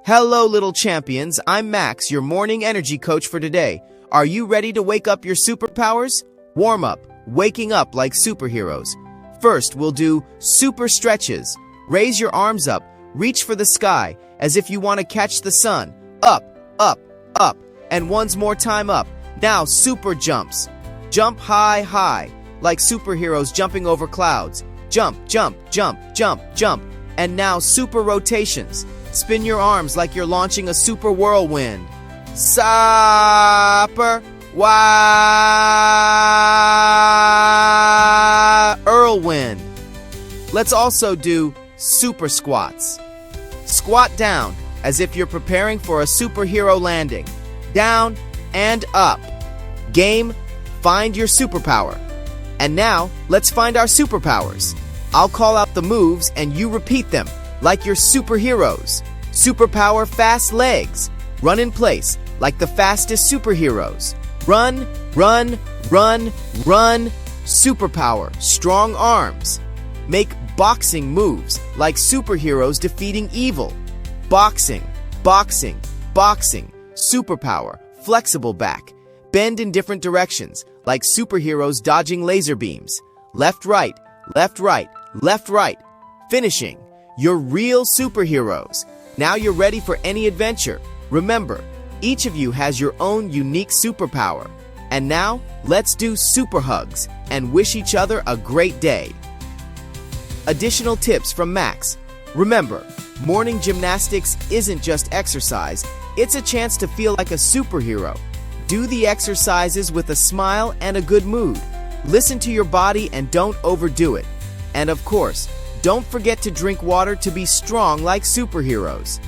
Hello, little champions. I'm Max, your morning energy coach for today. Are you ready to wake up your superpowers? Warm up, waking up like superheroes. First, we'll do super stretches. Raise your arms up, reach for the sky, as if you want to catch the sun. Up, up, up, and once more time up. Now, super jumps. Jump high, high, like superheroes jumping over clouds. Jump, jump, jump, jump, jump. And now, super rotations. Spin your arms like you're launching a super whirlwind. Super whirlwind. Let's also do super squats. Squat down as if you're preparing for a superhero landing. Down and up. Game, find your superpower. And now, let's find our superpowers. I'll call out the moves and you repeat them like you're superheroes. Superpower, fast legs. Run in place like the fastest superheroes. Run, run, run, run. Superpower, strong arms. Make boxing moves like superheroes defeating evil. Boxing, boxing, boxing. Superpower, flexible back. Bend in different directions like superheroes dodging laser beams. Left, right, left, right, left, right. Finishing, you're real superheroes. Now you're ready for any adventure. Remember, each of you has your own unique superpower. And now, let's do super hugs and wish each other a great day. Additional tips from Max. Remember, morning gymnastics isn't just exercise, it's a chance to feel like a superhero. Do the exercises with a smile and a good mood. Listen to your body and don't overdo it. And of course, don't forget to drink water to be strong like superheroes.